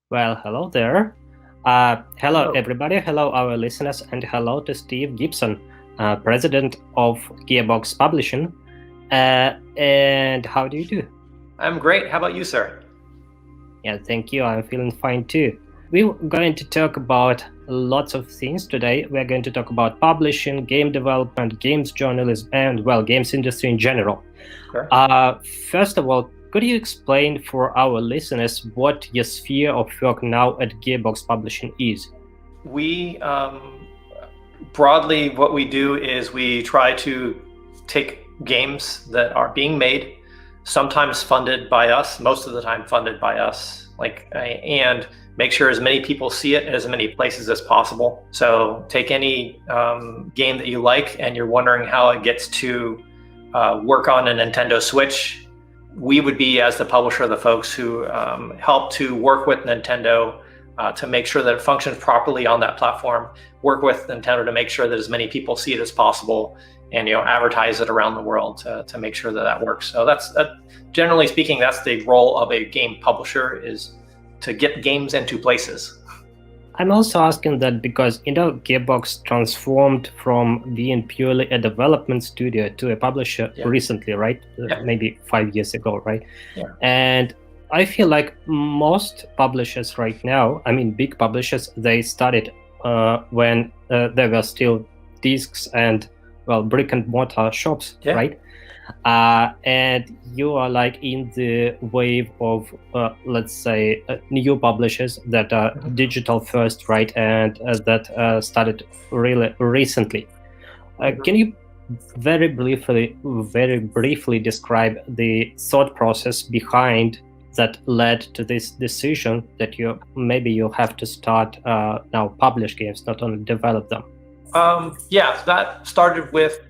Well, hello there. Hello, Hello. everybody. Hello, our listeners, and hello to Steve Gibson, president of Gearbox Publishing. And how do you do? I'm great. How about you, sir? Yeah, thank you. I'm feeling fine too. We're going to talk about lots of things today. We're going to talk about publishing, game development, games journalism, and, well, games industry in general. Sure. First of all, could you explain for our listeners what your sphere of work now at Gearbox Publishing is? We, broadly, what we do is we try to take games that are being made, sometimes funded by us, most of the time funded by us, and make sure as many people see it in as many places as possible. So take any game that you like and you're wondering how it gets to work on a Nintendo Switch. We would be, as the publisher, the folks who help to work with Nintendo to make sure that it functions properly on that platform, work with Nintendo to make sure that as many people see it as possible, and advertise it around the world to make sure that that works. So that's generally speaking, that's the role of a game publisher, is to get games into places. I'm also asking that because Gearbox transformed from being purely a development studio to a publisher recently, right? Maybe 5 years ago, right? Yeah. And I feel like most publishers right now, I mean big publishers, they started when there were still discs and, well, brick and mortar shops, right? And you are like in the wave of, let's say, new publishers that are digital first, right? And that started really recently. Can you very briefly describe the thought process behind that led to this decision that you have to start now publish games, not only develop them? That started with,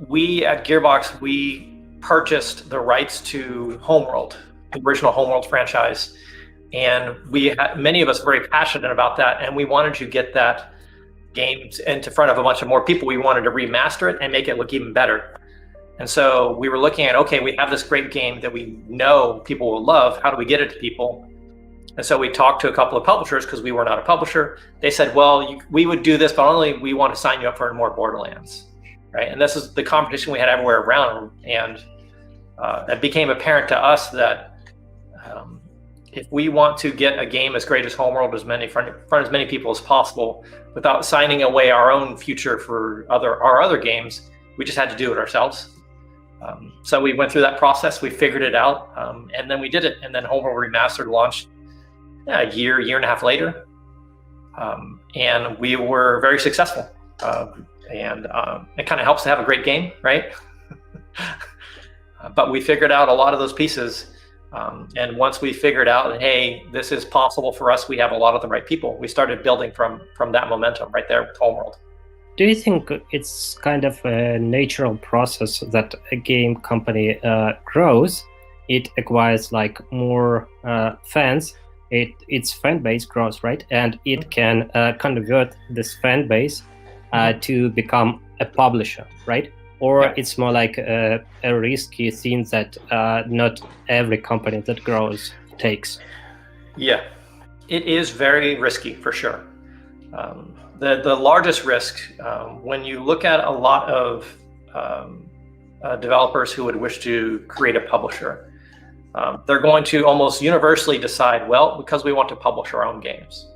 we at Gearbox, we purchased the rights to Homeworld, the original Homeworld franchise, and many of us were very passionate about that, and we wanted to get that game into front of a bunch of more people. We wanted to remaster it and make it look even better. And so we were looking at, okay, we have this great game that we know people will love. How do we get it to people? And so we talked to a couple of publishers, because we were not a publisher. They said, well, we would do this, but only we want to sign you up for more Borderlands. Right? And this is the competition we had everywhere around. And it became apparent to us that if we want to get a game as great as Homeworld in front of as many people as possible, without signing away our own future for our other games, we just had to do it ourselves. So we went through that process, we figured it out, and then we did it. And then Homeworld Remastered launched a year and a half later. And we were very successful. And it kind of helps to have a great game, right? But we figured out a lot of those pieces. And once we figured out, hey, this is possible for us, we have a lot of the right people, we started building from that momentum right there with Homeworld. Do you think it's kind of a natural process that a game company grows? It acquires like more fans, its fan base grows, right? And it can convert this fan base to become a publisher, right? Or it's more like a risky thing that not every company that grows takes. Yeah, it is very risky for sure. The largest risk, when you look at a lot of developers who would wish to create a publisher, they're going to almost universally decide, well, because we want to publish our own games.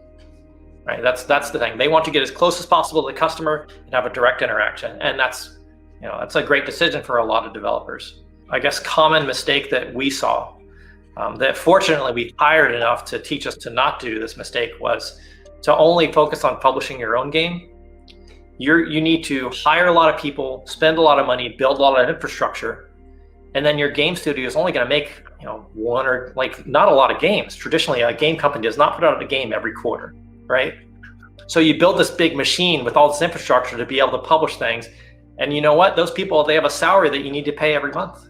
Right? That's the thing. They want to get as close as possible to the customer and have a direct interaction, and that's a great decision for a lot of developers. I guess common mistake that we saw, that fortunately we hired enough to teach us to not do this mistake, was to only focus on publishing your own game. You need to hire a lot of people, spend a lot of money, build a lot of infrastructure, and then your game studio is only going to make one or not a lot of games. Traditionally, a game company does not put out a game every quarter. Right? So you build this big machine with all this infrastructure to be able to publish things. And you know what? Those people, they have a salary that you need to pay every month.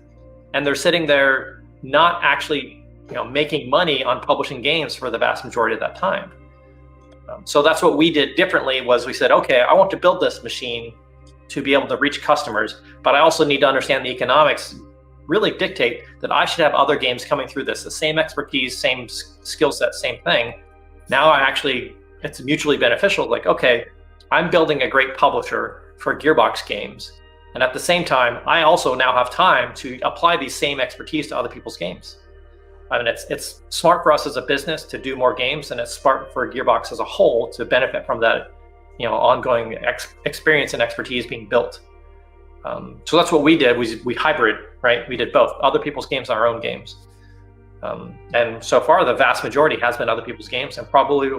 And they're sitting there not actually making money on publishing games for the vast majority of that time. So that's what we did differently, was we said, okay, I want to build this machine to be able to reach customers, but I also need to understand the economics, really dictate that I should have other games coming through this, the same expertise, same skill set, same thing. Now it's mutually beneficial. Like, okay, I'm building a great publisher for Gearbox games. And at the same time, I also now have time to apply these same expertise to other people's games. I mean, it's smart for us as a business to do more games, and it's smart for Gearbox as a whole to benefit from that, ongoing experience and expertise being built. So that's what we did. We hybrid, right? We did both other people's games and our own games. And so far, the vast majority has been other people's games, and probably,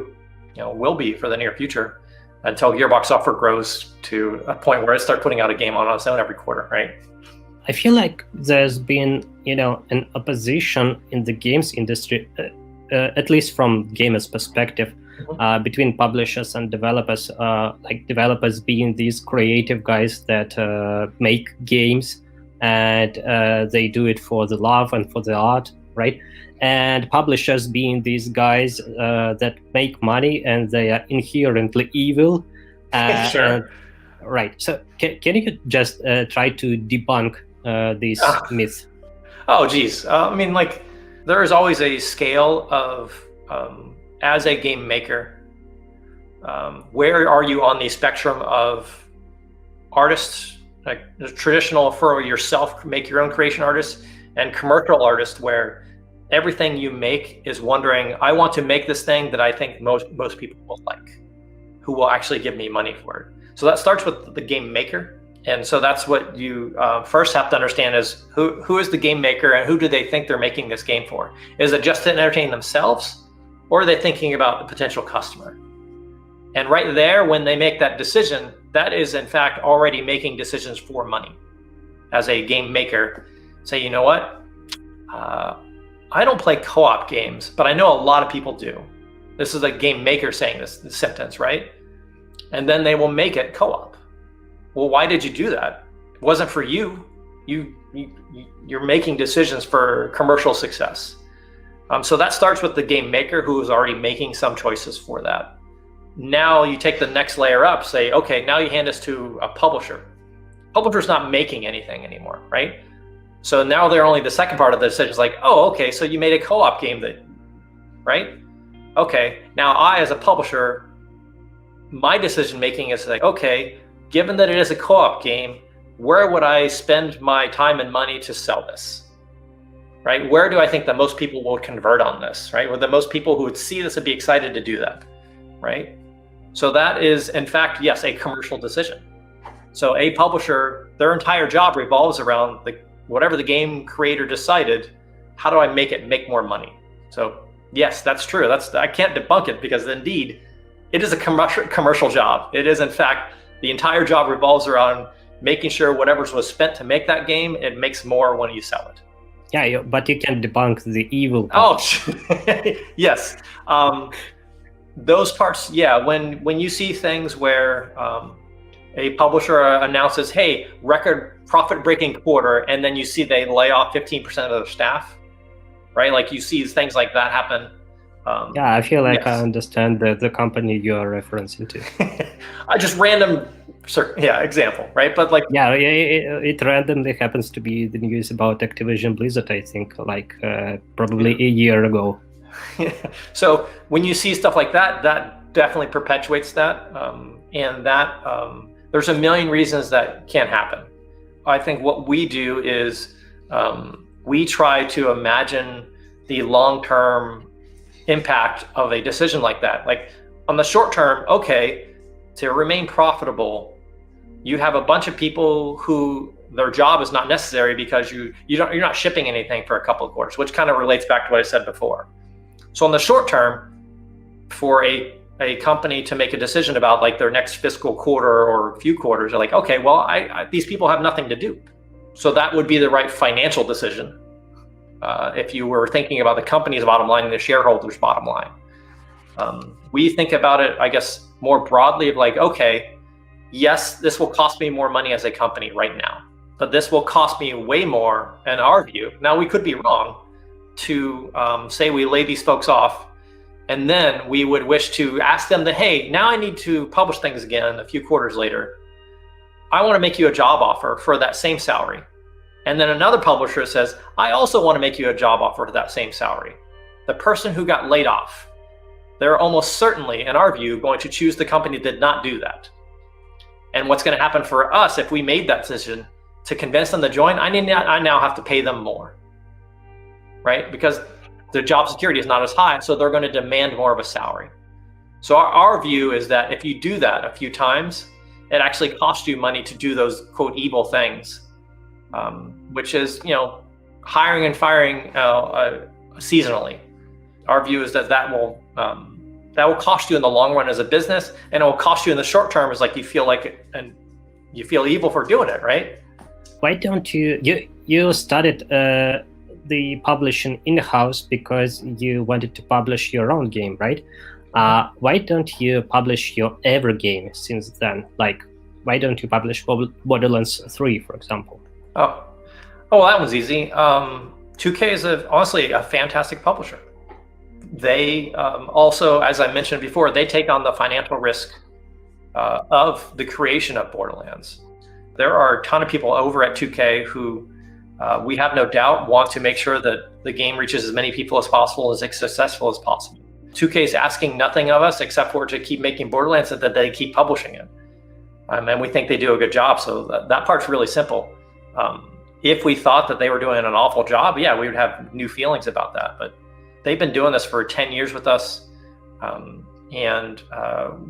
will be for the near future until Gearbox software grows to a point where it starts putting out a game on its own every quarter, right? I feel like there's been, an opposition in the games industry, at least from gamers' perspective, between publishers and developers, like developers being these creative guys that make games, and they do it for the love and for the art, right? And publishers being these guys that make money and they are inherently evil. Sure. Right. So can you just try to debunk these myths? Oh, geez. I mean, like, there is always a scale of, as a game maker, where are you on the spectrum of artists, like the traditional for yourself, make your own creation artists, and commercial artists, where everything you make is wondering, I want to make this thing that I think most people will like, who will actually give me money for it. So that starts with the game maker. And so that's what you first have to understand is who is the game maker and who do they think they're making this game for? Is it just to entertain themselves, or are they thinking about the potential customer? And right there, when they make that decision, that is in fact already making decisions for money. As a game maker, say, you know what? I don't play co-op games, but I know a lot of people do. This is a game maker saying this sentence, right? And then they will make it co-op. Well, why did you do that? It wasn't for you. You're making decisions for commercial success. So that starts with the game maker who is already making some choices for that. Now you take the next layer up, say, okay, now you hand this to a publisher. Publisher's not making anything anymore, right? So now they're only the second part of the decision is like, oh, okay, so you made a co-op game right? Okay, now I, as a publisher, my decision making is like, okay, given that it is a co-op game, where would I spend my time and money to sell this, right? Where do I think that most people will convert on this, right? Or the most people who would see this would be excited to do that, right? So that is, in fact, yes, a commercial decision. So a publisher, their entire job revolves around whatever the game creator decided, how do I make it make more money? So yes, that's true. I can't debunk it because indeed, it is a commercial job. It is in fact, the entire job revolves around making sure whatever was spent to make that game, it makes more when you sell it. Yeah, but you can debunk the evil part. Oh, yes. Those parts, yeah. When you see things where a publisher announces, hey, record profit-breaking quarter, and then you see they lay off 15% of their staff, right? Like you see things like that happen. Yeah, I feel like yes. I understand the company you are referencing to. I just random, example, right? But like, yeah, it randomly happens to be the news about Activision Blizzard. I think like probably a year ago. Yeah. So when you see stuff like that, that definitely perpetuates that, and that there's a million reasons that can't happen. I think what we do is we try to imagine the long-term impact of a decision like that. Like on the short term, okay, to remain profitable, you have a bunch of people who their job is not necessary because you're not shipping anything for a couple of quarters, which kind of relates back to what I said before. So in the short term, for a company to make a decision about like their next fiscal quarter or a few quarters, they're like, okay, well, these people have nothing to do. So that would be the right financial decision. If you were thinking about the company's bottom line and the shareholders' bottom line. We think about it, I guess, more broadly of like, okay, yes, this will cost me more money as a company right now, but this will cost me way more in our view. Now, we could be wrong to say we lay these folks off, and then we would wish to ask them that, hey, now I need to publish things again a few quarters later. I want to make you a job offer for that same salary. And then another publisher says, I also want to make you a job offer for that same salary. The person who got laid off they're almost certainly, in our view, going to choose the company that did not do that. And what's going to happen for us if we made that decision to convince them to join, I now have to pay them more, right? Because the job security is not as high, so they're going to demand more of a salary. So our view is that if you do that a few times, it actually costs you money to do those, quote, evil things, which is, hiring and firing seasonally. Our view is that will cost you in the long run as a business, and it will cost you in the short term as you feel evil for doing it, right? Why don't you started the publishing in-house because you wanted to publish your own game, right? Why don't you publish your every game since then? Why don't you publish Borderlands 3, for example? Oh, well, that one's easy. 2K is honestly a fantastic publisher. They also, as I mentioned before, they take on the financial risk of the creation of Borderlands. There are a ton of people over at 2K who we have no doubt want to make sure that the game reaches as many people as possible, as successful as possible. 2K is asking nothing of us except for to keep making Borderlands and that they keep publishing it. And we think they do a good job. So that part's really simple. If we thought that they were doing an awful job, yeah, we would have new feelings about that. But they've been doing this for 10 years with us. And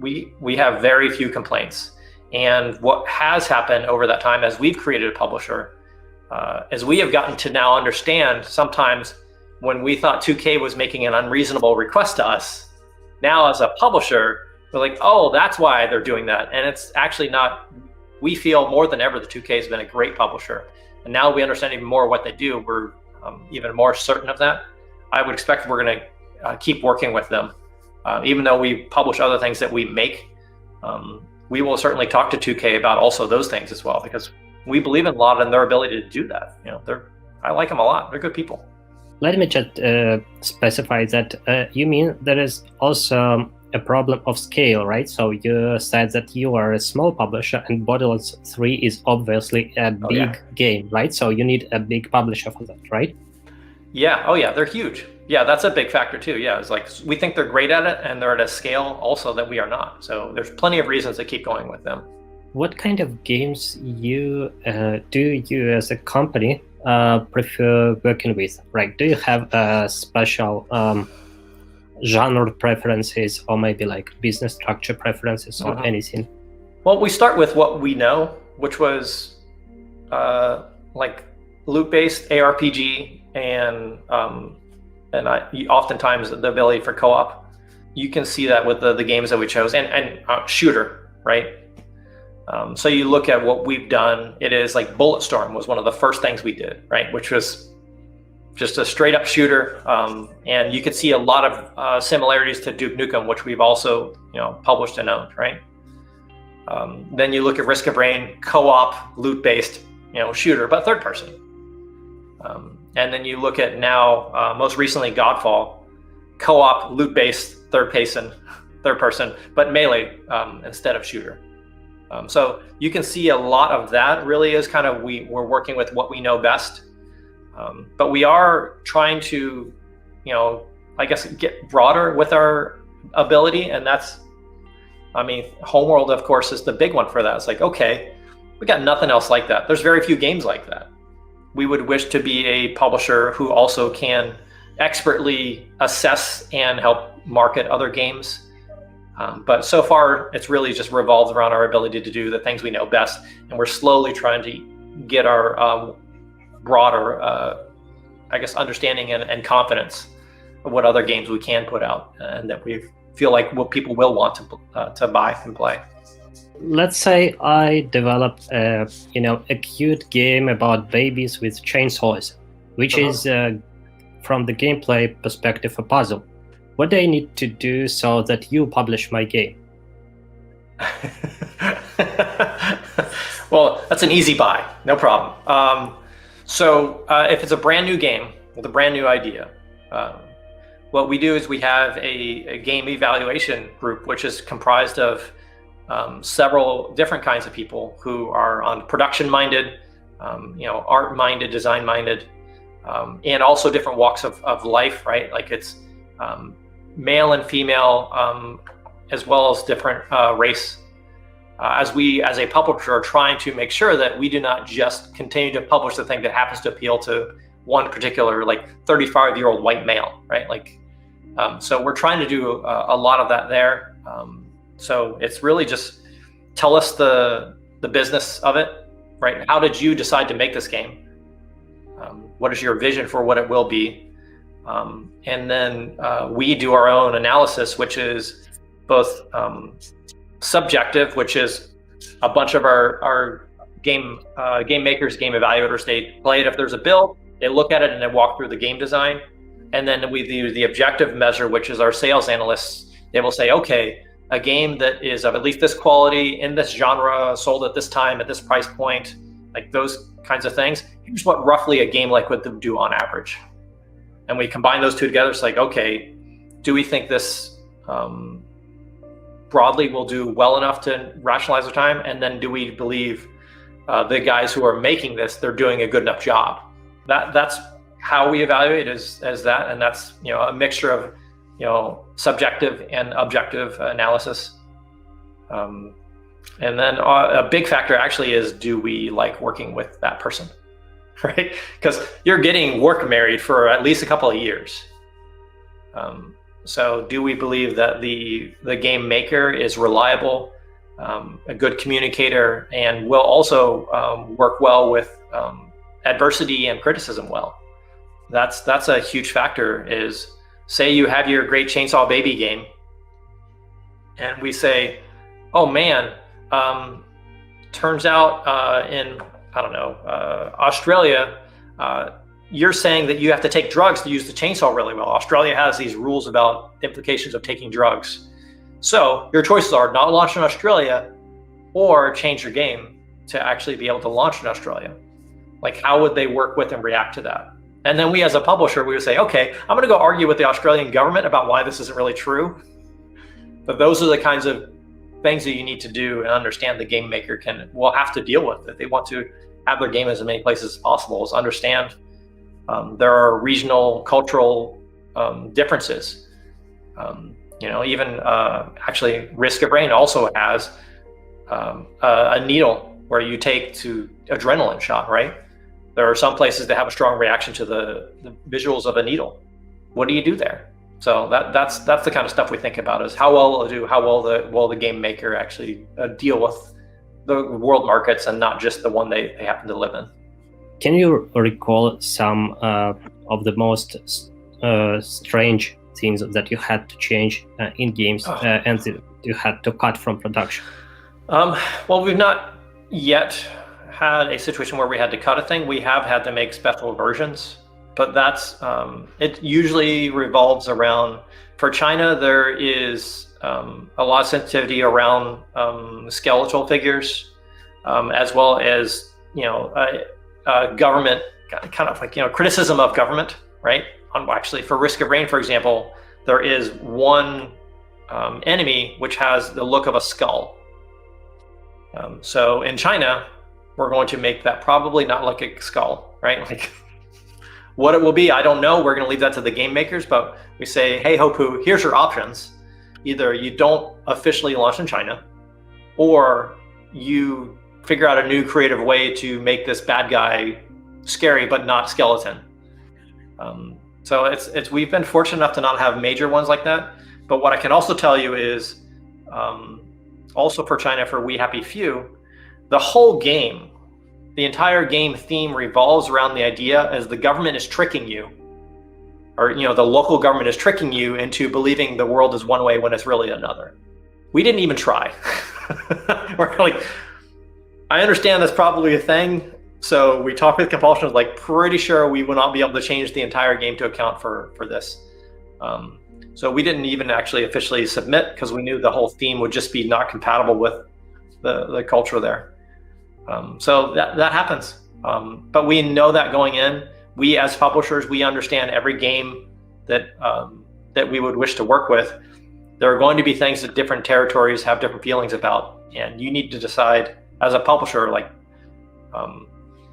we have very few complaints. And what has happened over that time as we've created a publisher, as we have gotten to now understand sometimes when we thought 2K was making an unreasonable request to us, now as a publisher, we're like, oh, that's why they're doing that. And it's actually not. We feel more than ever that 2K has been a great publisher. And now we understand even more what they do. We're even more certain of that. I would expect we're going to keep working with them. Even though we publish other things that we make, we will certainly talk to 2K about also those things as well, because we believe in a lot in their ability to do that. I like them a lot. They're good people. Let me just specify that you mean there is also a problem of scale, right? So you said that you are a small publisher and Borderlands 3 is obviously a big game, right? So you need a big publisher for that, right? Yeah. Oh yeah, they're huge. Yeah, that's a big factor too. Yeah, it's we think they're great at it and they're at a scale also that we are not. So there's plenty of reasons to keep going with them. What kind of games do you as a company prefer working with? Right? Do you have special genre preferences or maybe business structure preferences or anything? Well, we start with what we know, which was loot-based ARPG and oftentimes the ability for co-op. You can see that with the games that we chose and shooter, right? So you look at what we've done, it is Bulletstorm was one of the first things we did, right? Which was just a straight up shooter. And you could see a lot of similarities to Duke Nukem, which we've also, published and owned, right? Then you look at Risk of Rain, co-op, loot-based, shooter, but third person. And then you look at now, most recently Godfall, co-op, loot-based, third person, but melee instead of shooter. So you can see a lot of that really is kind of we're working with what we know best. But we are trying to, get broader with our ability. And that's, Homeworld, of course, is the big one for that. It's okay, we got nothing else like that. There's very few games like that. We would wish to be a publisher who also can expertly assess and help market other games. But so far, it's really just revolved around our ability to do the things we know best. And we're slowly trying to get our broader, understanding and confidence of what other games we can put out and that we feel like what people will want to buy and play. Let's say I developed a cute game about babies with chainsaws, which is from the gameplay perspective a puzzle. What do I need to do so that you publish my game? Well, that's an easy buy, no problem. So if it's a brand new game with a brand new idea, what we do is we have a game evaluation group, which is comprised of several different kinds of people who are on production-minded, art-minded, design-minded, and also different walks of life, right? It's male and female, as well as different race. As we, as a publisher, are trying to make sure that we do not just continue to publish the thing that happens to appeal to one particular, like 35-year-old white male, right? Like, so we're trying to do a lot of that there. So it's really just tell us the business of it, right? How did you decide to make this game? What is your vision for what it will be? And then we do our own analysis, which is both subjective, which is a bunch of our game makers, game evaluators, they play it. If there's a build, they look at it and they walk through the game design. And then we do the objective measure, which is our sales analysts. They will say, okay, a game that is of at least this quality, in this genre, sold at this time, at this price point, like those kinds of things. Here's what roughly a game like would do on average. And we combine those two together. It's like, okay, do we think this broadly will do well enough to rationalize the time? And then do we believe the guys who are making this, they're doing a good enough job? That's how we evaluate as that. And that's, a mixture of, subjective and objective analysis. And then a big factor actually is, do we like working with that person, right? Because you're getting work married for at least a couple of years. So do we believe that the game maker is reliable, a good communicator, and will also work well with adversity and criticism well? That's a huge factor. Is, say you have your Great Chainsaw Baby game, and we say, oh man, turns out in, I don't know, Australia, you're saying that you have to take drugs to use the chainsaw really well. Australia has these rules about implications of taking drugs. So your choices are not launch in Australia or change your game to actually be able to launch in Australia. Like, how would they work with and react to that? And then we as a publisher, we would say, okay, I'm going to go argue with the Australian government about why this isn't really true. But those are the kinds of things that you need to do and understand the game maker will have to deal with if they want to have their game as many places as possible. Is understand there are regional, cultural differences. Even actually Risk of Rain also has a needle where you take to adrenaline shot, right? There are some places that have a strong reaction to the visuals of a needle. What do you do there? So that's the kind of stuff we think about, is how well will the game maker actually deal with the world markets and not just the one they happen to live in. Can you recall some of the most strange things that you had to change in games and that you had to cut from production? Well, we've not yet had a situation where we had to cut a thing. We have had to make special versions, but that's it usually revolves around, for China, there is a lot of sensitivity around skeletal figures, as well as government, kind of like criticism of government, right? Actually, for Risk of Rain, for example, there is one enemy which has the look of a skull. So in China, we're going to make that probably not like a skull, right? Like, what it will be, I don't know. We're going to leave that to the game makers, but we say, hey, Hopu, here's your options. Either you don't officially launch in China, or you figure out a new creative way to make this bad guy scary but not skeleton. So we've been fortunate enough to not have major ones like that. But what I can also tell you is, also for China, for We Happy Few, the whole game, the entire game theme revolves around the idea as the government is tricking you, or the local government is tricking you into believing the world is one way when it's really another. We didn't even try. We're like, I understand that's probably a thing. So we talked with Compulsion, like, pretty sure we will not be able to change the entire game to account for this. So we didn't even actually officially submit, because we knew the whole theme would just be not compatible with the culture there. So that happens. But we know that going in. We as publishers, we understand every game that we would wish to work with. There are going to be things that different territories have different feelings about, and you need to decide as a publisher, like,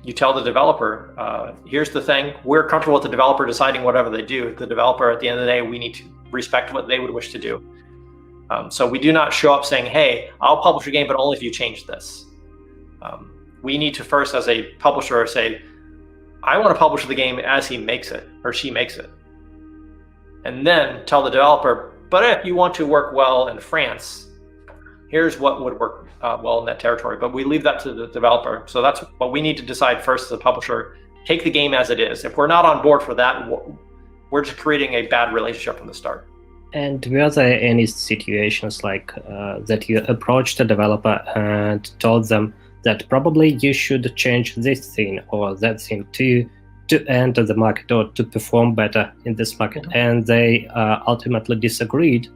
you tell the developer, here's the thing, we're comfortable with the developer deciding whatever they do. The developer, at the end of the day, we need to respect what they would wish to do. So we do not show up saying, hey, I'll publish a game, but only if you change this. We need to first, as a publisher, say, I want to publish the game as he makes it or she makes it. And then tell the developer, but if you want to work well in France, here's what would work well in that territory. But we leave that to the developer. So that's what we need to decide first as a publisher. Take the game as it is. If we're not on board for that, we're just creating a bad relationship from the start. And were there any situations like that you approached a developer and told them that probably you should change this thing or that thing to enter the market or to perform better in this market, and they ultimately disagreed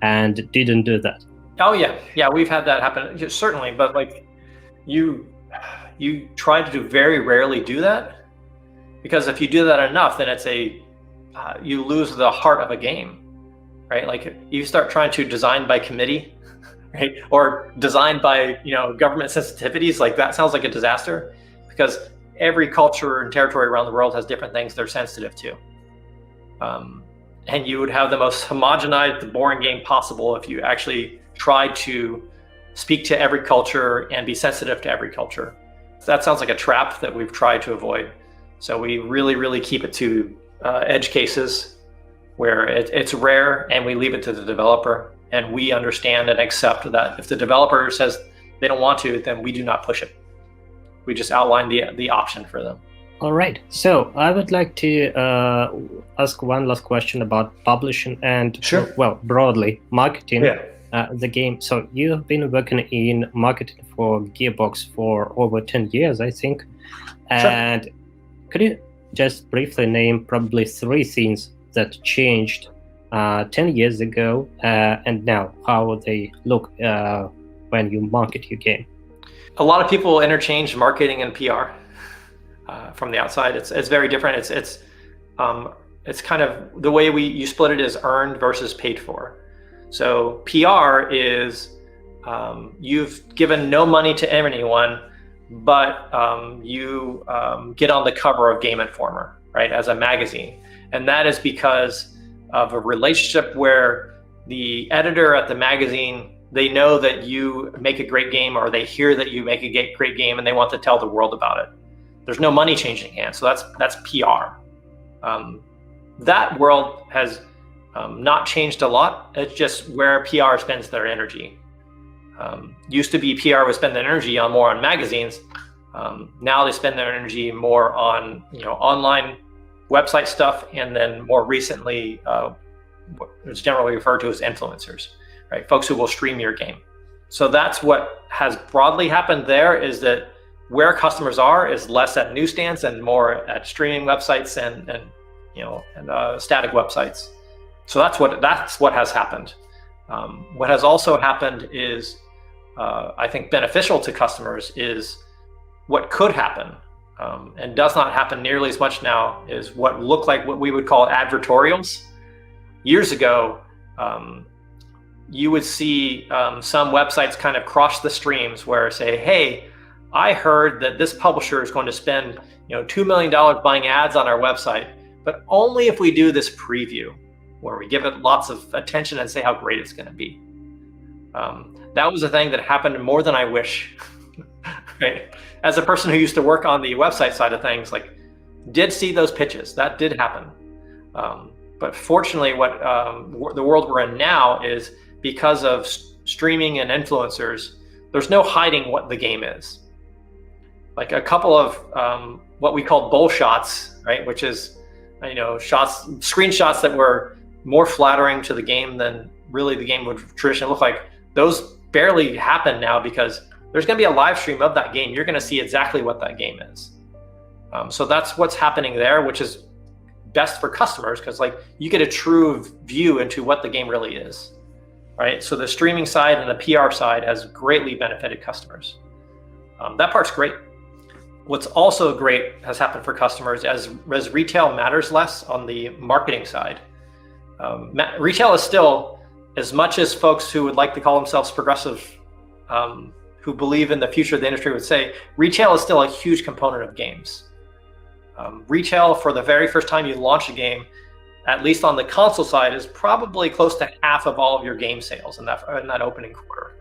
and didn't do that? Oh yeah, we've had that happen, certainly. But like, you try to very rarely do that, because if you do that enough, then it's you lose the heart of a game, right? Like you start trying to design by committee, right, or design by government sensitivities. Like that sounds like a disaster, because every culture and territory around the world has different things they're sensitive to. And you would have the most homogenized, boring game possible if you actually tried to speak to every culture and be sensitive to every culture. That sounds like a trap that we've tried to avoid. So we really, really keep it to edge cases where it's rare, and we leave it to the developer, and we understand and accept that if the developer says they don't want to, then we do not push it. We just outline the option for them. All right. So I would like to ask one last question about publishing and, Sure. Well, broadly, marketing. Yeah. The game. So you have been working in marketing for Gearbox for over 10 years, I think. And Sure. Could you just briefly name probably 3 things that changed 10 years ago and now, how they look when you market your game? A lot of people interchange marketing and PR from the outside. It's very different. It's kind of the way you split it is earned versus paid for. So PR is you've given no money to anyone, but you get on the cover of Game Informer, right, as a magazine. And that is because of a relationship where the editor at the magazine, they know that you make a great game, or they hear that you make a great game, and they want to tell the world about it. There's no money changing hands, so that's PR. That world has not changed a lot. It's just where PR spends their energy. Used to be PR would spend their energy more on magazines. Now they spend their energy more on online website stuff, and then more recently, it's generally referred to as influencers, right? Folks who will stream your game. So that's what has broadly happened there, is that where customers are is less at newsstands and more at streaming websites and static websites. So that's what has happened. What has also happened is, I think, beneficial to customers is what could happen, and does not happen nearly as much now, is what look like what we would call advertorials. Years ago, you would see some websites kind of cross the streams where say, hey, I heard that this publisher is going to spend $2 million buying ads on our website, but only if we do this preview, where we give it lots of attention and say how great it's going to be. That was a thing that happened more than I wish. Right? As a person who used to work on the website side of things, did see those pitches. That did happen. But fortunately, what the world we're in now is, because of streaming and influencers, there's no hiding what the game is. Like a couple of what we call bull shots, right? Which is, screenshots that were more flattering to the game than really the game would traditionally look like. Those barely happen now, because there's going to be a live stream of that game. You're going to see exactly what that game is. So that's what's happening there, which is best for customers, because you get a true view into what the game really is, right? So the streaming side and the PR side has greatly benefited customers. That part's great. What's also great has happened for customers as retail matters less on the marketing side. Retail is still, as much as folks who would like to call themselves progressive, who believe in the future of the industry would say retail is still a huge component of games. Retail, for the very first time you launch a game, at least on the console side, is probably close to half of all of your game sales in that opening quarter.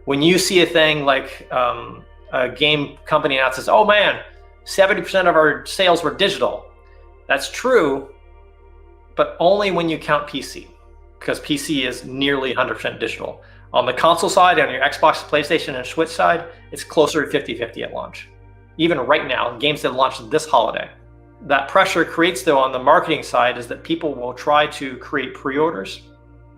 When you see a thing like a game company announces, oh man, 70% of our sales were digital. That's true, but only when you count PC, because PC is nearly 100% digital. On the console side, on your Xbox, PlayStation, and Switch side, it's closer to 50-50 at launch. Even right now, games that launched this holiday. That pressure creates, though, on the marketing side is that people will try to create pre-orders.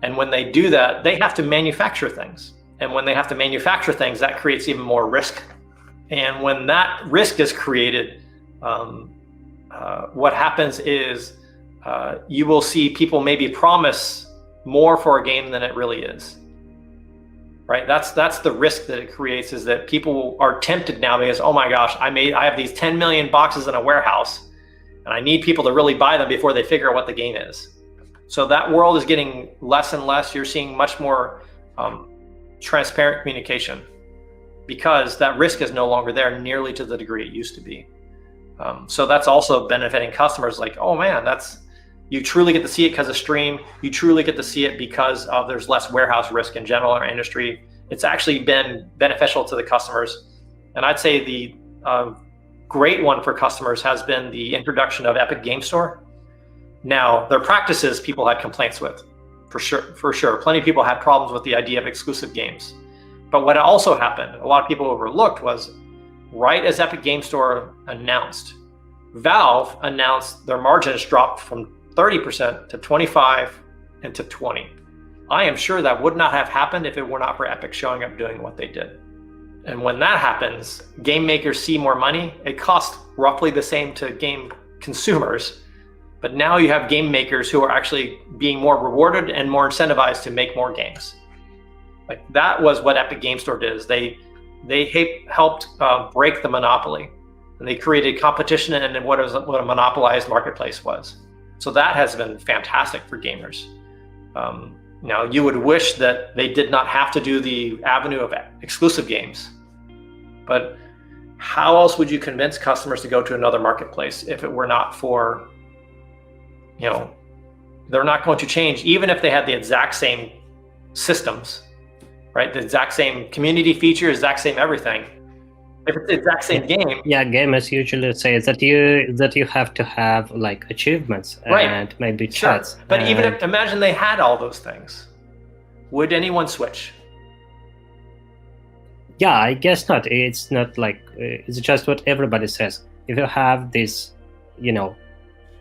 And when they do that, they have to manufacture things. And when they have to manufacture things, that creates even more risk. And when that risk is created, what happens is you will see people maybe promise more for a game than it really is. Right? That's the risk that it creates, is that people are tempted now because, oh my gosh, I have these 10 million boxes in a warehouse and I need people to really buy them before they figure out what the game is. So that world is getting less and less. You're seeing much more transparent communication because that risk is no longer there nearly to the degree it used to be. So that's also benefiting customers, like, oh man, you truly get to see it because of stream. You truly get to see it because there's less warehouse risk in general in our industry. It's actually been beneficial to the customers. And I'd say the great one for customers has been the introduction of Epic Game Store. Now, their practices people had complaints with, for sure. Plenty of people had problems with the idea of exclusive games. But what also happened, a lot of people overlooked, was right as Epic Game Store announced, Valve announced their margins dropped from 30% to 25 and to 20. I am sure that would not have happened if it were not for Epic showing up doing what they did. And when that happens, game makers see more money. It costs roughly the same to game consumers, but now you have game makers who are actually being more rewarded and more incentivized to make more games. Like, that was what Epic Game Store did. Is they helped break the monopoly, and they created competition in what a monopolized marketplace was. So that has been fantastic for gamers. Now, you would wish that they did not have to do the avenue of exclusive games, but how else would you convince customers to go to another marketplace if it were not for, they're not going to change, even if they had the exact same systems, right? The exact same community features, exact same everything. If it's the exact same game. Yeah, gamers usually say that you have to have like achievements and maybe chats. Sure. But even if, imagine they had all those things, would anyone switch? Yeah, I guess not. It's not like, it's just what everybody says. If you have this,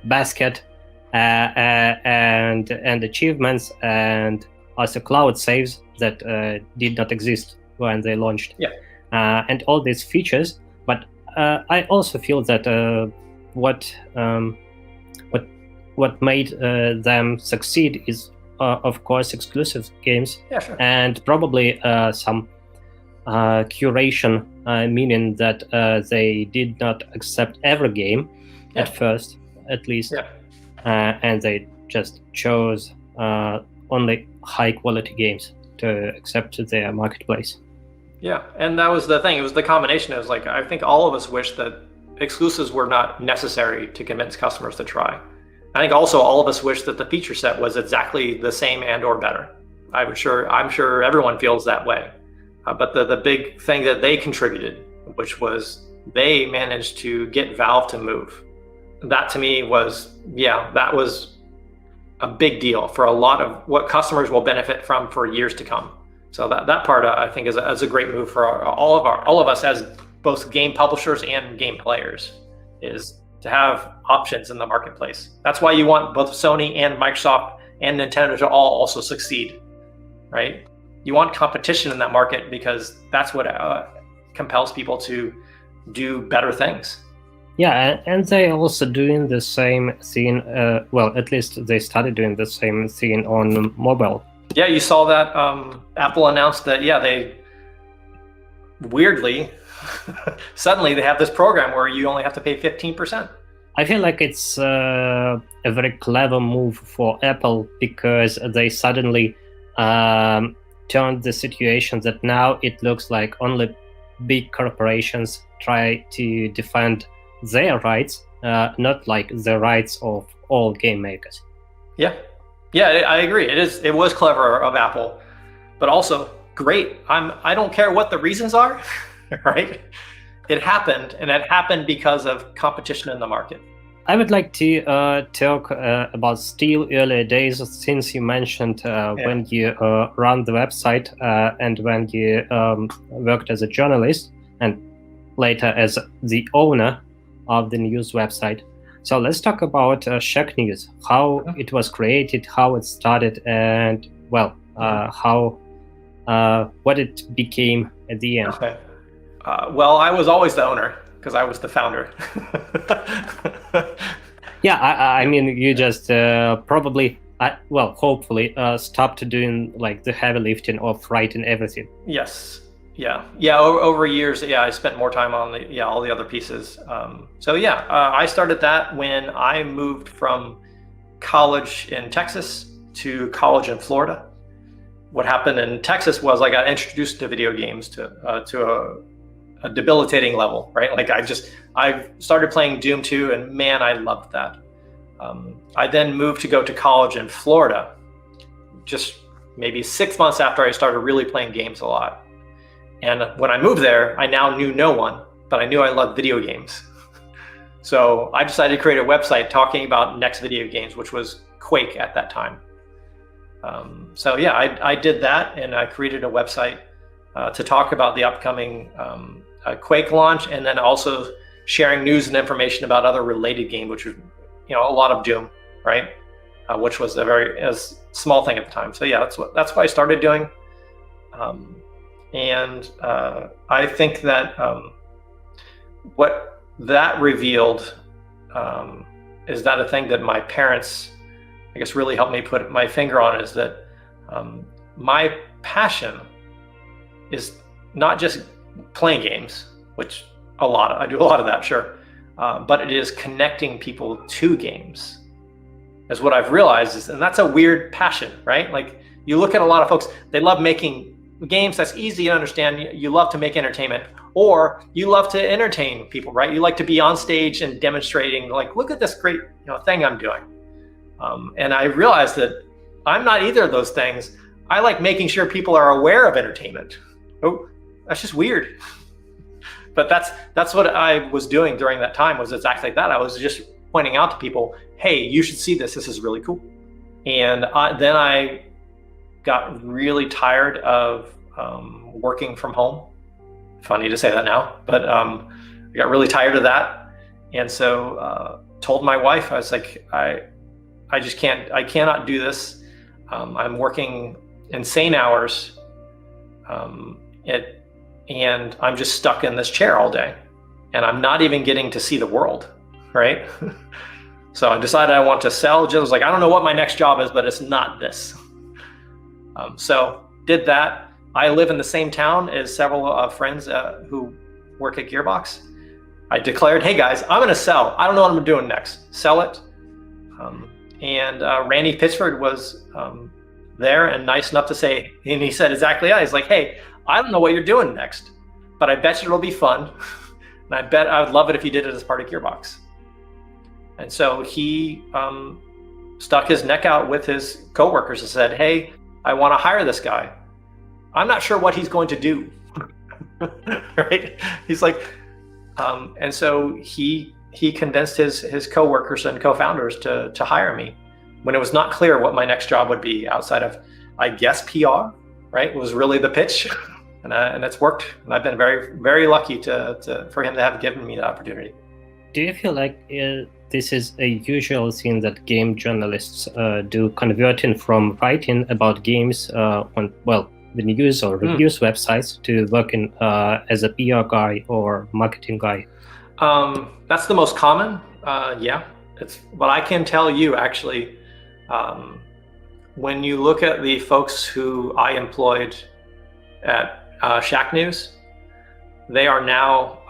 basket and achievements and also cloud saves that did not exist when they launched. Yeah. And all these features, but I also feel that what made them succeed is, of course, exclusive games. Yeah, sure. And probably some curation, meaning that they did not accept every game at first, at least, and they just chose only high-quality games to accept their marketplace. Yeah, and that was the thing. It was the combination. It was like, I think all of us wish that exclusives were not necessary to convince customers to try. I think also all of us wish that the feature set was exactly the same and or better. I'm sure everyone feels that way. But the big thing that they contributed, which was they managed to get Valve to move. That to me was, that was a big deal for a lot of what customers will benefit from for years to come. So that part I think is a great move for all of us as both game publishers and game players, is to have options in the marketplace. That's why you want both Sony and Microsoft and Nintendo to all also succeed, right? You want competition in that market because that's what compels people to do better things. Yeah, and they also doing the same thing. Well, at least they started doing the same thing on mobile. Yeah, you saw that Apple announced that, they weirdly, suddenly they have this program where you only have to pay 15%. I feel like it's a very clever move for Apple because they suddenly turned the situation that now it looks like only big corporations try to defend their rights, not like the rights of all game makers. Yeah, I agree. It was clever of Apple, but also great. I don't care what the reasons are, right? It happened, and it happened because of competition in the market. I would like to talk about still earlier days, since you mentioned when you ran the website and when you worked as a journalist and later as the owner of the news website. So let's talk about Shack News, how it was created, how it started, and well, how what it became at the end. Okay. Well, I was always the owner because I was the founder. Yeah, I mean, you just probably, well, hopefully, stopped doing like the heavy lifting of writing everything. Yes. Yeah. Over years, I spent more time on all the other pieces. I started that when I moved from college in Texas to college in Florida. What happened in Texas was I got introduced to video games to a debilitating level, right? Like I started playing Doom 2, and man, I loved that. I then moved to go to college in Florida, just maybe 6 months after I started really playing games a lot. And when I moved there, I now knew no one, but I knew I loved video games. So I decided to create a website talking about next video games, which was Quake at that time. I did that, and I created a website to talk about the upcoming Quake launch, and then also sharing news and information about other related games, which was, a lot of Doom, right? Which was a small thing at the time. So yeah, that's what I started doing. I think that what that revealed is that a thing that my parents, I guess, really helped me put my finger on, is that my passion is not just playing games, which I do a lot of that, sure, but it is connecting people to games. Is what I've realized and that's a weird passion, right? Like you look at a lot of folks, they love making games. That's easy to understand. You love to make entertainment, or you love to entertain people, right? You like to be on stage and demonstrating, like, look at this great thing I'm doing. And I realized that I'm not either of those things. I like making sure people are aware of entertainment. Oh, that's just weird. But that's what I was doing during that time, was exactly that. I was just pointing out to people, hey, you should see this. This is really cool. And then I got really tired of working from home. Funny to say that now, but I got really tired of that. And so told my wife, I was like, I just can't, I cannot do this. I'm working insane hours. And I'm just stuck in this chair all day, and I'm not even getting to see the world, right? So I decided I want to sell. Just was like, I don't know what my next job is, but it's not this. So did that. I live in the same town as several friends who work at Gearbox. I declared, hey guys, I'm gonna sell. I don't know what I'm doing next. Sell it. And Randy Pitchford was there and nice enough to say, and he said exactly that. He's like, hey, I don't know what you're doing next, but I bet you it'll be fun. And I bet I would love it if you did it as part of Gearbox. And so he stuck his neck out with his coworkers and said, hey, I want to hire this guy. I'm not sure what he's going to do. Right? He's like, and so he convinced his coworkers and co-founders to hire me when it was not clear what my next job would be outside of, I guess, PR, right? Was really the pitch. And it's worked. And I've been very, very lucky for him to have given me the opportunity. Do you feel like this is a usual thing that game journalists do, converting from writing about games on, well, the news or reviews websites to working as a PR guy or marketing guy? That's the most common. Yeah, but I can tell you actually, when you look at the folks who I employed at Shack News, they are now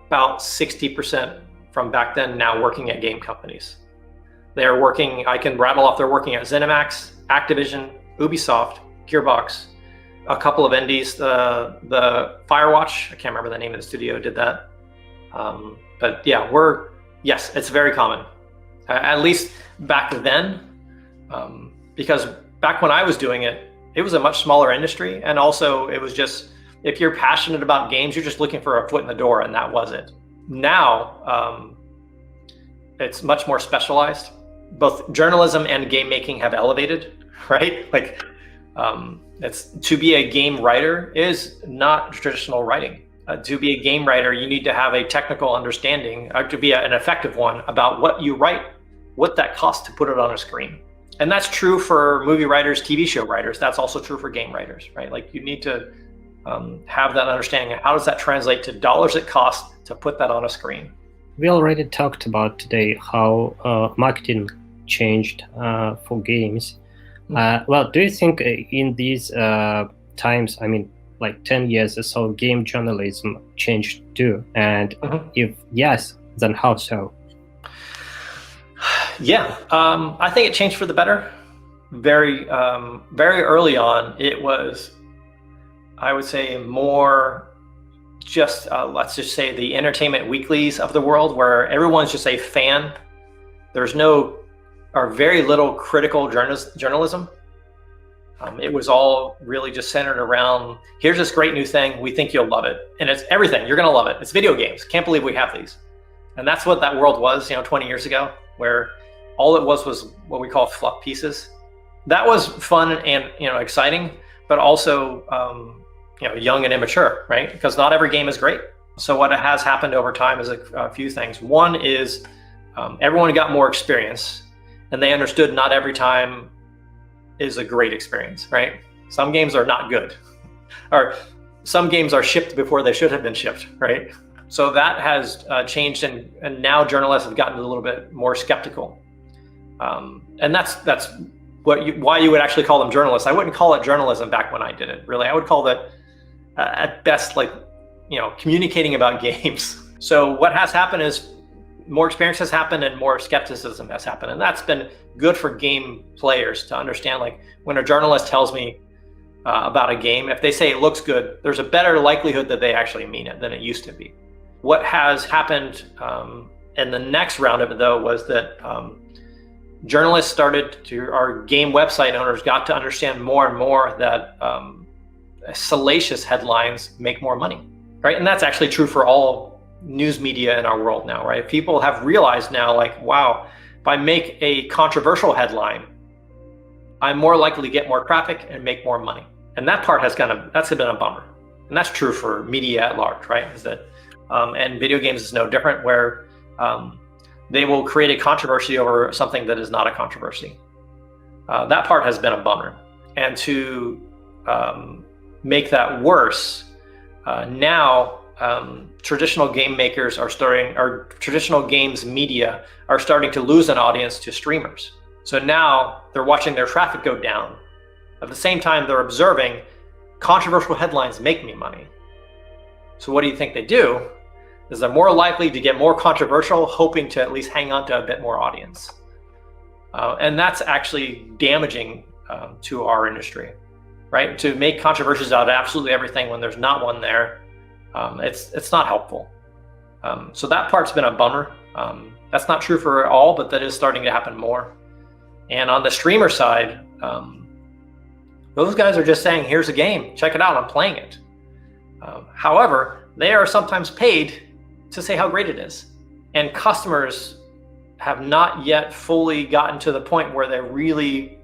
about 60% from back then now working at game companies. They're working, I can rattle off, they're working at ZeniMax, Activision, Ubisoft, Gearbox, a couple of indies. The Firewatch, I can't remember the name of the studio, did that. But yeah, yes, it's very common. At least back then, because back when I was doing it, it was a much smaller industry, and also it was just, if you're passionate about games, you're just looking for a foot in the door, and that was it. Now, it's much more specialized. Both journalism and game making have elevated, right? Like, to be a game writer is not traditional writing. To be a game writer, you need to have a technical understanding, to be an effective one, about what you write, what that costs to put it on a screen. And that's true for movie writers, TV show writers. That's also true for game writers, right? Like, you need to have that understanding of how does that translate to dollars it costs to put that on a screen. We already talked about today how marketing changed for games. Well, do you think in these times, I mean, like 10 years or so, game journalism changed too? And if yes, then how so? Yeah, I think it changed for the better. Very early on, it was, I would say, more just, let's just say, the entertainment weeklies of the world, where everyone's just a fan. There's no, or very little critical journalism. It was all really just centered around, here's this great new thing, we think you'll love it. And it's everything, you're gonna love it. It's video games, can't believe we have these. And that's what that world was, 20 years ago, where all it was what we call fluff pieces. That was fun and exciting, but also young and immature, right? Because not every game is great. So what has happened over time is a few things. One is everyone got more experience, and they understood not every time is a great experience, right? Some games are not good, or some games are shipped before they should have been shipped, right? So that has changed, and now journalists have gotten a little bit more skeptical. And that's why you would actually call them journalists. I wouldn't call it journalism back when I did it, really. I would call that at best, like, communicating about games. So what has happened is more experience has happened and more skepticism has happened. And that's been good for game players to understand, like, when a journalist tells me about a game, if they say it looks good, there's a better likelihood that they actually mean it than it used to be. What has happened in the next round of it, though, was that journalists our game website owners got to understand more and more that salacious headlines make more money, right? And that's actually true for all news media in our world now, right? People have realized now, like, wow, if I make a controversial headline, I'm more likely to get more traffic and make more money. And that part that's been a bummer. And that's true for media at large, right? Is that, and video games is no different, where they will create a controversy over something that is not a controversy. That part has been a bummer. And to make that worse, now traditional game makers traditional games media are starting to lose an audience to streamers. So now they're watching their traffic go down. At the same time, they're observing controversial headlines make me money. So what do you think they do? Is they're more likely to get more controversial, hoping to at least hang on to a bit more audience. And that's actually damaging to our industry, right? To make controversies out of absolutely everything when there's not one there, it's not helpful. So that part's been a bummer. That's not true for all, but that is starting to happen more. And on the streamer side, those guys are just saying, here's a game, check it out, I'm playing it. However, they are sometimes paid to say how great it is. And customers have not yet fully gotten to the point where they're really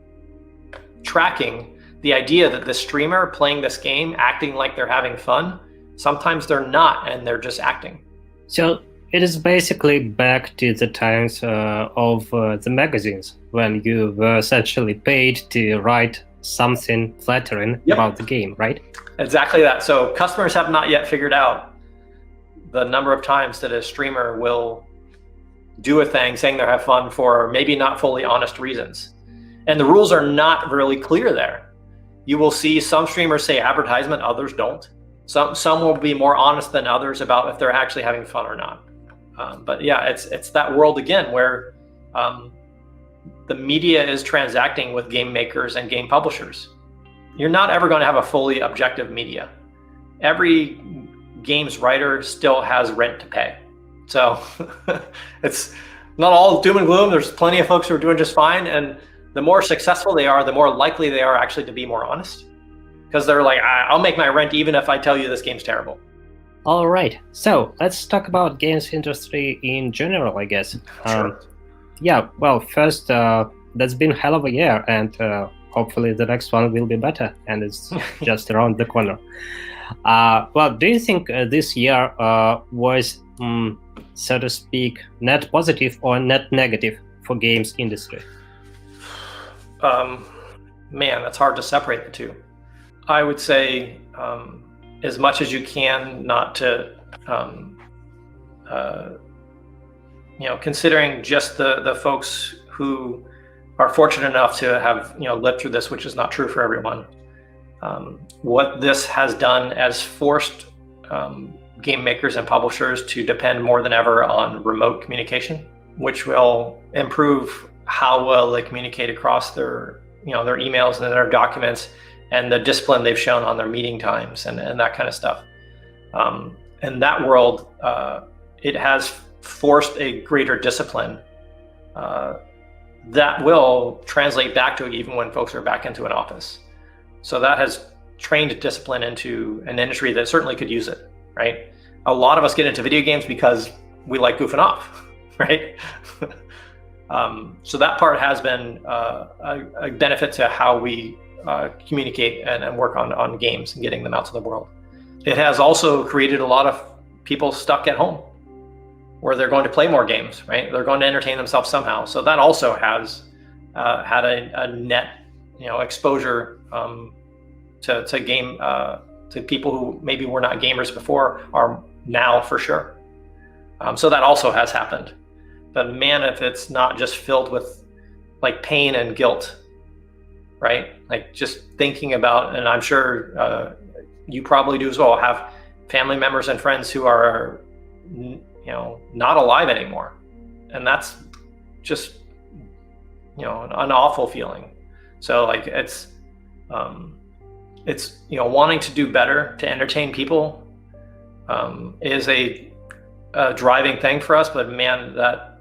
tracking the idea that the streamer playing this game, acting like they're having fun, sometimes they're not, and they're just acting. So it is basically back to the times of the magazines, when you were essentially paid to write something flattering about the game, right? Exactly that. So customers have not yet figured out the number of times that a streamer will do a thing saying they have fun for maybe not fully honest reasons. And the rules are not really clear there. You will see some streamers say advertisement, others don't. Some will be more honest than others about if they're actually having fun or not. But yeah, it's that world again where the media is transacting with game makers and game publishers. you're not ever going to have a fully objective media. Every games writer still has rent to pay. So it's not all doom and gloom. There's plenty of folks who are doing just fine. And the more successful they are, the more likely they are actually to be more honest. Because they're like, I'll make my rent even if I tell you this game's terrible. All right. So let's talk about games industry in general, I guess. Sure. Yeah, well, first, that's been a hell of a year, and hopefully the next one will be better, and it's just around the corner. Well, do you think this year was, so to speak, net positive or net negative for games industry? Man, that's hard to separate the two. I would say as much as you can not to, considering just the folks who are fortunate enough to have lived through this, which is not true for everyone. What this has done has forced game makers and publishers to depend more than ever on remote communication, which will improve how well they communicate across their their emails and their documents, and the discipline they've shown on their meeting times and that kind of stuff. In that world, it has forced a greater discipline that will translate back to even when folks are back into an office. So that has trained discipline into an industry that certainly could use it, right? A lot of us get into video games because we like goofing off, right? So that part has been a benefit to how we communicate and work on games and getting them out to the world. It has also created a lot of people stuck at home where they're going to play more games, right? They're going to entertain themselves somehow. So that also has had a net, exposure to game to people who maybe were not gamers before are now for sure. So that also has happened. But man, if it's not just filled with like pain and guilt, right? Like just thinking about, and I'm sure you probably do as well, have family members and friends who are, not alive anymore. And that's just, an awful feeling. So like it's wanting to do better to entertain people is a driving thing for us, but man, that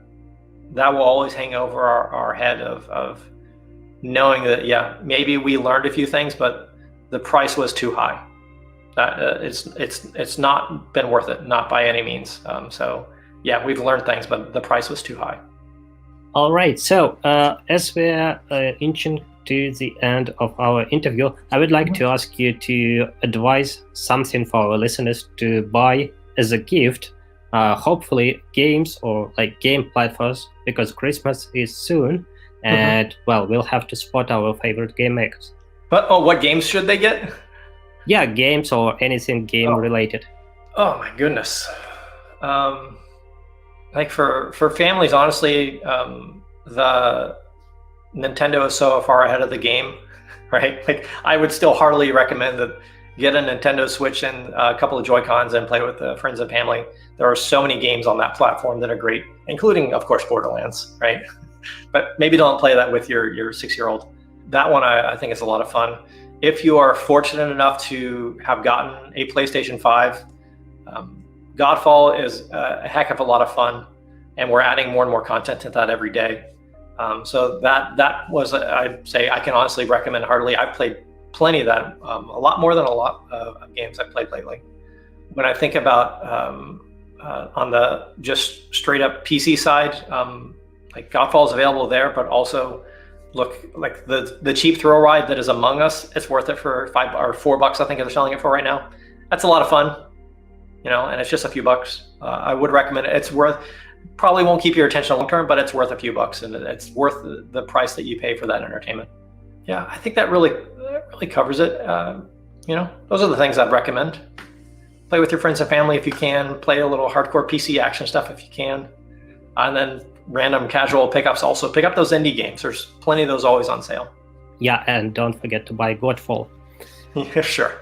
will always hang over our head of knowing that, yeah, maybe we learned a few things, but the price was too high. It's not been worth it, not by any means. So yeah, we've learned things, but the price was too high. All right. So as we're inching to the end of our interview, I would like to ask you to advise something for our listeners to buy as a gift. Hopefully games or like game platforms, because Christmas is soon, and well, we'll have to support our favorite game makers. But what games should they get? Yeah, games or anything game related. Oh my goodness. Like for families, honestly, the Nintendo is so far ahead of the game, right? Like I would still heartily recommend that get a Nintendo Switch and a couple of Joy-Cons and play with friends and family. There are so many games on that platform that are great, including, of course, Borderlands, right? But maybe don't play that with your 6-year-old. That one, I think is a lot of fun. If you are fortunate enough to have gotten a PlayStation 5, Godfall is a heck of a lot of fun, and we're adding more and more content to that every day. So that was, I'd say, I can honestly recommend heartily. I've played plenty of that, a lot more than a lot of games I've played lately. When I think about on the just straight up PC side, like Godfall is available there, but also look like the cheap thrill ride that is Among Us. It's worth it for $5 or $4, I think they're selling it for right now. That's a lot of fun, and it's just a few bucks. I would recommend it. It's worth. Probably won't keep your attention long term, but it's worth a few bucks, and it's worth the price that you pay for that entertainment. Yeah, I think that really covers it. Those are the things I'd recommend. Play with your friends and family if you can. Play a little hardcore PC action stuff if you can. And then random casual pickups also. Pick up those indie games. There's plenty of those always on sale. Yeah, and don't forget to buy Godfall. Yeah, sure.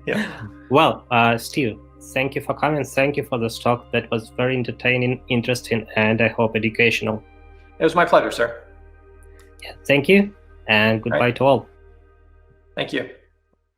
Yeah. Well, Steve, thank you for coming. Thank you for this talk. That was very entertaining, interesting, and I hope educational. It was my pleasure, sir. Yeah, thank you, and goodbye to all. Thank you.